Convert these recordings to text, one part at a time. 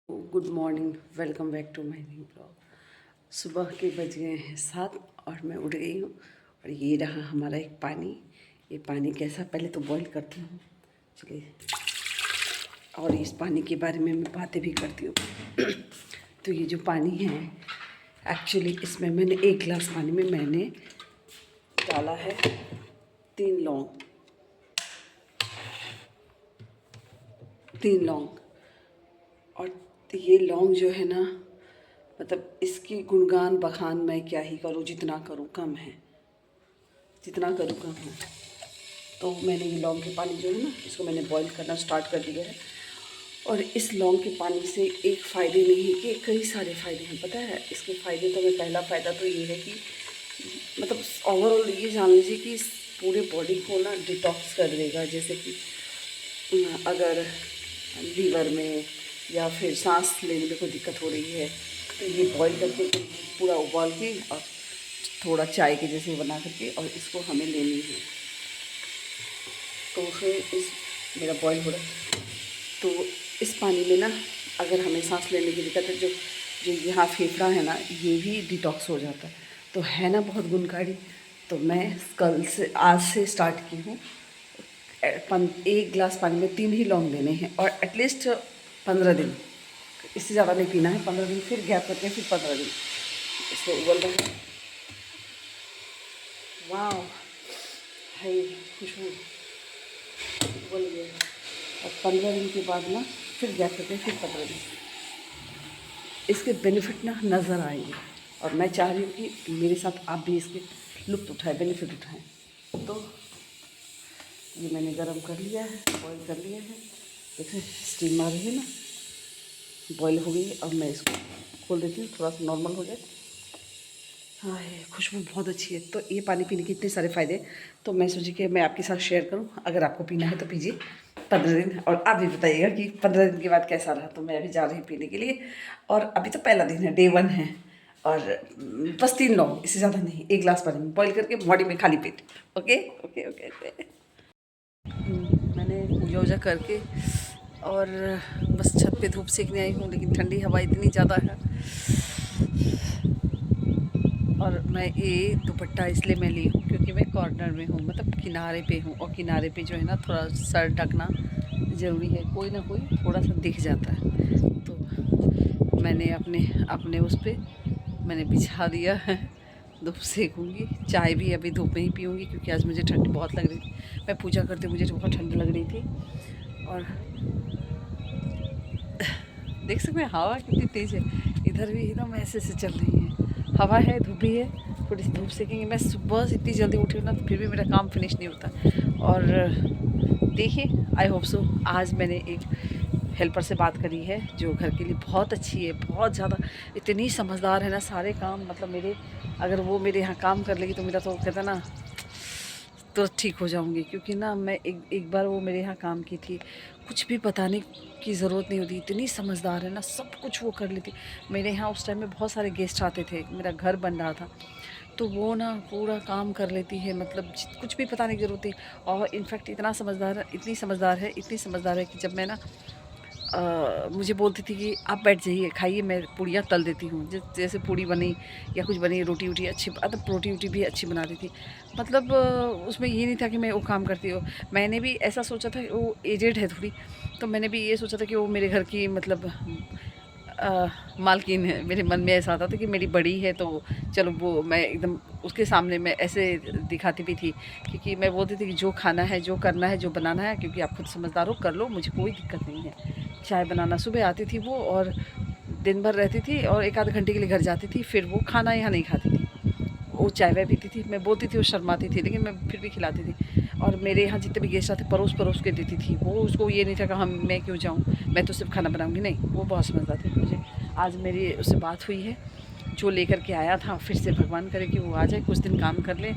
Good morning, welcome back to my new blog. सुबह के बज गए हैं 7 और मैं उठ गई हूँ। और ये रहा हमारा एक पानी। ये पानी कैसा, पहले तो बॉईल करती हूँ, चलिए। और इस पानी के बारे में मैं बातें भी करती हूँ। तो ये जो पानी है, एक्चुअली इसमें मैंने 1 गिलास पानी में मैंने डाला है 3 लौंग, 3 लौंग। और ये लौंग जो है ना, मतलब इसकी गुणगान बखान मैं क्या ही करूँ, जितना करूँ कम है, जितना करूँ कम है। तो मैंने ये लौंग के पानी जो है ना, इसको मैंने बॉईल करना स्टार्ट कर दिया है। और इस लौंग के पानी से एक फ़ायदे नहीं है कि कई सारे फ़ायदे हैं, पता है। इसके फ़ायदे तो मैं, पहला फ़ायदा तो ये है कि मतलब ओवरऑल ये जान लीजिए कि इस पूरे बॉडी को ना डिटॉक्स कर देगा। जैसे कि अगर लीवर में या फिर सांस लेने में कोई दिक्कत हो रही है, तो ये बॉईल करके पूरा उबाल के और थोड़ा चाय के जैसे बना करके और इसको हमें लेनी है। तो फिर इस मेरा बॉईल हो रहा है, तो इस पानी में ना अगर हमें सांस लेने की दिक्कत है, जो जो यहाँ फेफड़ा है ना, ये भी डिटॉक्स हो जाता है। तो है ना बहुत गुणकारी। तो मैं कल से, आज से स्टार्ट की हूँ। 1 गिलास पानी में 3 ही लौंग लेने हैं और एटलीस्ट 15 दिन, इससे ज़्यादा नहीं पीना है। 15 दिन, फिर गैप करके फिर 15 दिन इसको उबल रहा है। वाह, है खुशबू, उबल गया। और 15 दिन के बाद ना फिर गैप करके फिर 15 दिन, इसके बेनिफिट ना नज़र आएंगे। और मैं चाह रही हूँ कि मेरे साथ आप भी इसके लुत्फ़ उठाएं, बेनिफिट उठाएं। तो ये मैंने गरम कर लिया है, बॉईल कर लिया है। देखिए स्टीम आ रही है ना, बॉईल हो गई। अब मैं इसको खोल देती हूँ, थोड़ा सा नॉर्मल हो जाए। हाँ, ये खुशबू बहुत अच्छी है। तो ये पानी पीने के इतने सारे फ़ायदे, तो मैं सोची कि मैं आपके साथ शेयर करूँ। अगर आपको पीना है तो पीजिए 15 दिन, और आप भी बताइएगा कि 15 दिन के बाद कैसा रहा। तो मैं अभी जा रही पीने के लिए। और अभी तो पहला दिन है, डे 1 है। और बस 3 लौंग, इससे ज़्यादा नहीं। 1 गिलास पानी में बॉईल करके बॉडी में खाली पेट। Okay okay okay okay. मैंने पूजा वूजा करके और बस छत पे धूप सेकने आई हूँ, लेकिन ठंडी हवा इतनी ज़्यादा है। और मैं ये दुपट्टा इसलिए मैं ली हूँ क्योंकि मैं कॉर्नर में हूँ, मतलब किनारे पे हूँ। और किनारे पे जो है ना, थोड़ा सर ढकना ज़रूरी है, कोई ना कोई थोड़ा सा दिख जाता है। तो मैंने अपने अपने उस पर मैंने बिछा दिया है। धूप सेकूँगी, चाय भी अभी धूप में ही पीऊँगी क्योंकि आज मुझे ठंडी बहुत लग रही थी। मैं पूजा करते मुझे बहुत ठंड लग रही थी। और देख सकते हैं हवा कितनी तेज़ है, इधर भी एकदम ऐसे से चल रही है। हवा है, धूप भी है, थोड़ी सी धूप सेकेंगे। मैं सुबह से इतनी जल्दी उठी हूँ ना, तो फिर भी मेरा काम फिनिश नहीं होता। और देखिए, आई होप सो, आज मैंने एक हेल्पर से बात करी है जो घर के लिए बहुत अच्छी है, बहुत ज़्यादा, इतनी समझदार है ना। सारे काम मतलब मेरे, अगर वो मेरे यहाँ काम कर लेगी तो मेरा तो कहता ना, तो ठीक हो जाऊंगी। क्योंकि ना मैं एक बार वो मेरे यहाँ काम की थी, कुछ भी बताने की ज़रूरत नहीं होती, इतनी समझदार है ना, सब कुछ वो कर लेती। मेरे यहाँ उस टाइम में बहुत सारे गेस्ट आते थे, मेरा घर बन रहा था, तो वो ना पूरा काम कर लेती है, मतलब कुछ भी बताने की ज़रूरत नहीं। और इनफैक्ट इतना समझदार है, इतनी समझदार है, इतनी समझदार है कि जब मैं ना मुझे बोलती थी कि आप बैठ जाइए, खाइए, मैं पूड़ियाँ तल देती हूँ। जैसे पूड़ी बनी या कुछ बनी, रोटी वोटी अच्छी, मतलब रोटी वोटी भी अच्छी बनाती थी। मतलब उसमें ये नहीं था कि मैं वो काम करती हूँ। मैंने भी ऐसा सोचा था कि वो एजेड है थोड़ी, तो मैंने भी ये सोचा था कि वो मेरे घर की मतलब मालकिन है। मेरे मन में ऐसा आता था कि मेरी बड़ी है, तो चलो वो मैं एकदम उसके सामने मैं ऐसे दिखाती भी थी। क्योंकि मैं बोलती थी कि जो खाना है, जो करना है, जो बनाना है, क्योंकि आप खुद समझदार हो, कर लो, मुझे कोई दिक्कत नहीं है। चाय बनाना, सुबह आती थी वो और दिन भर रहती थी और 1 आध घंटे के लिए घर जाती थी, फिर वो खाना यहाँ नहीं खाती थी। वो चाय वाय पीती थी। मैं बोलती थी, वो शर्माती थी, लेकिन मैं फिर भी खिलाती थी। और मेरे यहाँ जितने भी गेस्ट आते, परोस परोस के देती थी। वो, उसको ये नहीं था कि हम, मैं क्यों जाऊँ, मैं तो सिर्फ खाना बनाऊँगी, नहीं, वो बहुत समझदार थी। मुझे आज मेरी उससे बात हुई है, जो लेकर के आया था, फिर से भगवान करे कि वो आ जाए, कुछ दिन काम कर ले,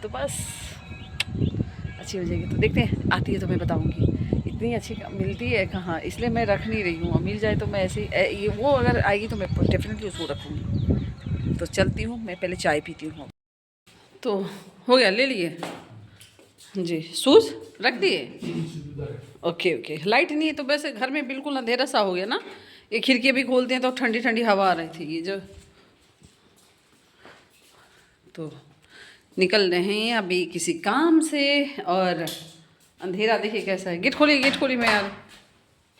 तो बस अच्छी हो जाएगी। तो देखते हैं, आती है तो मैं बताऊँगी। इतनी अच्छी मिलती है कहाँ, इसलिए मैं रख नहीं रही हूँ। मिल जाए तो मैं ऐसे ही, ये वो अगर आएगी तो मैं डेफिनेटली उसको रखूँगी। तो चलती हूँ, मैं पहले चाय पीती हूँ। तो हो गया, ले लिए जी। शूज़ रख दिए। Okay okay. लाइट नहीं है तो वैसे घर में बिल्कुल अंधेरा सा हो गया ना, ये खिड़की भी खोलते हैं तो ठंडी ठंडी हवा आ रही थी। ये जो तो निकल रहे हैं अभी किसी काम से, और अंधेरा देखिए कैसा है। गेट खोलिए मैं यार।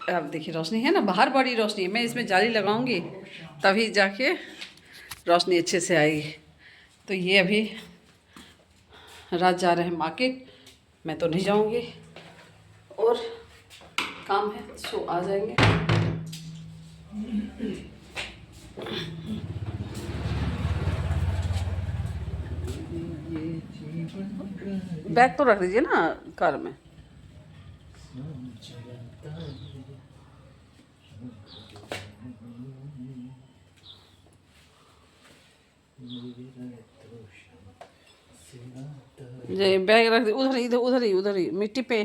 अब देखिए रोशनी है ना, बाहर बड़ी रोशनी है। मैं इसमें जाली लगाऊंगी तभी जाके रोशनी अच्छे से आएगी। तो ये अभी रात जा रहे हैं मार्केट, मैं तो नहीं जाऊंगी, और काम है सो आ जाएंगे। बैग तो रख दीजिए ना कार में। ये बैग रख दे उधर ही मिट्टी पे,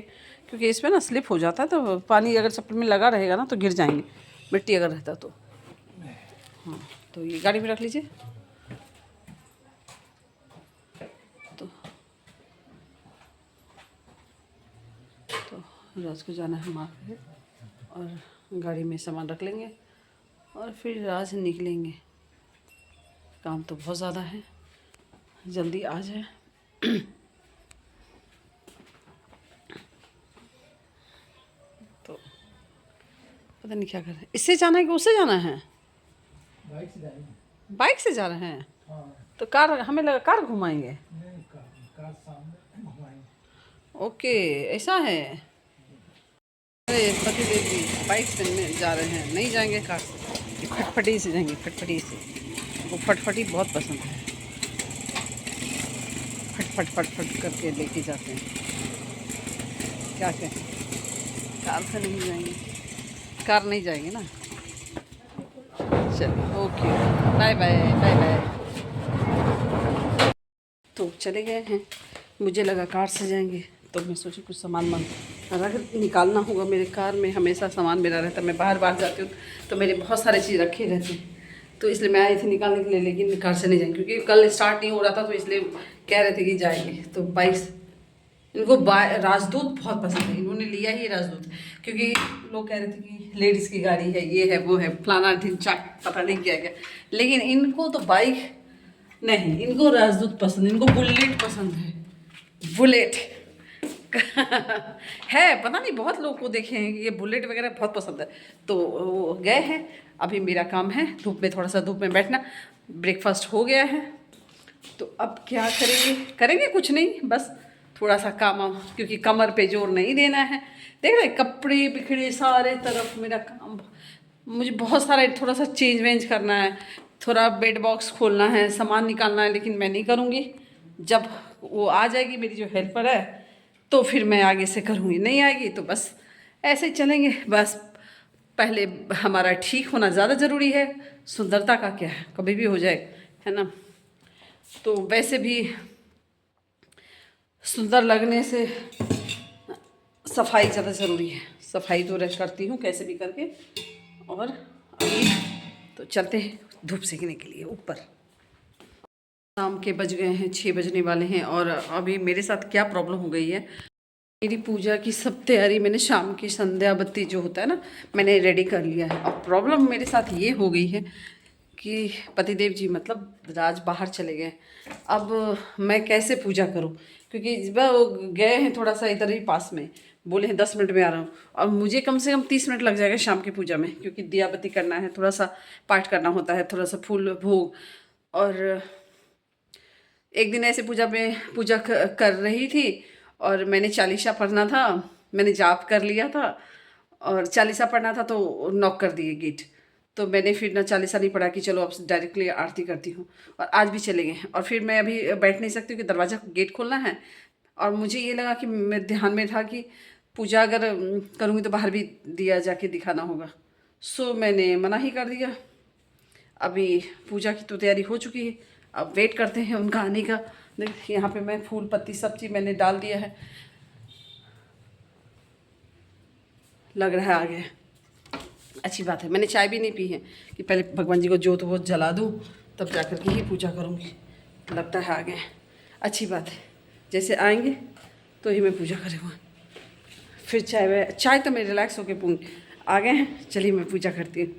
क्योंकि इसमें ना स्लिप हो जाता है, तो पानी अगर चप्पल में लगा रहेगा ना तो गिर जाएंगे, मिट्टी अगर रहता तो। हाँ तो ये गाड़ी में रख लीजिए। तो राज को जाना है मार्केट, और गाड़ी में सामान रख लेंगे और फिर राज निकलेंगे। काम तो बहुत ज़्यादा है, जल्दी आ जाए। तो पता नहीं क्या कर रहे हैं। इससे जाना है कि उससे जाना है? बाइक से जा रहे हैं। हाँ। तो कार, हमें लगा कार घुमाएंगे। नहीं, कार सामने घुमाएंगे। ओके ऐसा है। अरे पतिदेव जी बाइक से जा रहे हैं, नहीं जाएंगे कार से, फटफटी से जाएंगे। फटफटी से, वो फटफटी बहुत पसंद है। फट करके लेके जाते हैं। क्या कहें, कार से नहीं जाएंगे, कार नहीं जाएंगे ना। चलिए ओके, बाय बाय। तो चले गए हैं, मुझे लगा कार से जाएंगे, तो मैं सोची कुछ सामान रख निकालना होगा। मेरे कार में हमेशा सामान मेरा रहता है, मैं बाहर जाती हूँ तो मेरे बहुत सारे चीज़ रखे रहते हैं, तो इसलिए मैं आई थी निकालने के लिए। लेकिन कार से नहीं जाएंगे क्योंकि कल स्टार्ट नहीं हो रहा था, तो इसलिए कह रहे थे कि जाएंगे। तो बाइक, इनको राजदूत बहुत पसंद है, इन्होंने लिया ही राजदूत, क्योंकि लोग कह रहे थे कि लेडीज़ की गाड़ी है, ये है वो है, फलाना ढिंचा पता नहीं क्या क्या। लेकिन इनको तो बाइक नहीं, इनको राजदूत पसंद है, इनको बुलेट पसंद है। बुलेट है, पता नहीं बहुत लोग को देखे हैं कि ये बुलेट वगैरह बहुत पसंद है। तो वो गए हैं, अभी मेरा काम है धूप में, थोड़ा सा धूप में बैठना। ब्रेकफास्ट हो गया है, तो अब क्या करेंगे कुछ नहीं, बस थोड़ा सा काम, क्योंकि कमर पे जोर नहीं देना है। देख रहे कपड़े बिखरे सारे तरफ, मेरा काम, मुझे बहुत सारा थोड़ा सा चेंज वेंज करना है, थोड़ा बेड बॉक्स खोलना है, सामान निकालना है। लेकिन मैं नहीं करूँगी, जब वो आ जाएगी मेरी जो हेल्पर है तो फिर मैं आगे से करूँगी, नहीं आएगी तो बस ऐसे ही चलेंगे। बस पहले हमारा ठीक होना ज़्यादा ज़रूरी है, सुंदरता का क्या है, कभी भी हो जाए, है ना। तो वैसे भी सुंदर लगने से सफाई ज़्यादा ज़रूरी है। सफाई तो करती हूँ कैसे भी करके। और अभी तो चलते हैं धूप सेकने के लिए ऊपर। शाम के बज गए हैं, 6 बजने वाले हैं, और अभी मेरे साथ क्या प्रॉब्लम हो गई है, मेरी पूजा की सब तैयारी मैंने शाम की संध्या बत्ती जो होता है ना, मैंने रेडी कर लिया है। और प्रॉब्लम मेरे साथ ये हो गई है कि पतिदेव जी मतलब राज बाहर चले गए। अब मैं कैसे पूजा करूं, क्योंकि वो गए हैं थोड़ा सा इधर ही पास में, बोले हैं 10 मिनट में आ रहा हूँ, और मुझे कम से कम 30 मिनट लग जाएगा शाम की पूजा में, क्योंकि दिया बत्ती करना है, थोड़ा सा पाठ करना होता है, थोड़ा सा फूल भोग। और एक दिन ऐसे पूजा कर रही थी, और मैंने चालीसा पढ़ना था, मैंने जाप कर लिया था, और चालीसा पढ़ना था तो नॉक कर दिए गेट। तो मैंने फिर ना चालीसा नहीं पढ़ा कि चलो अब डायरेक्टली आरती करती हूँ, और आज भी चले गए। और फिर मैं अभी बैठ नहीं सकती, कि दरवाज़ा गेट खोलना है, और मुझे ये लगा कि मैं ध्यान में था कि पूजा अगर करूँगी तो बाहर भी दिया जाके दिखाना होगा, सो मैंने मना ही कर दिया। अभी पूजा की तो तैयारी हो चुकी है, अब वेट करते हैं उनका आने का। यहाँ पे मैं फूल पत्ती सब चीज़ मैंने डाल दिया है, लग रहा है आ गया। अच्छी बात है, मैंने चाय भी नहीं पी है कि पहले भगवान जी को जोत वो जला दूँ तब जा कर के ही पूजा करूँगी। लगता है आ गए, अच्छी बात है, जैसे आएंगे तो ही मैं पूजा करूँगा। फिर चाय तो मैं रिलैक्स होकर आ गए हैं, चलिए मैं पूजा करती हूँ।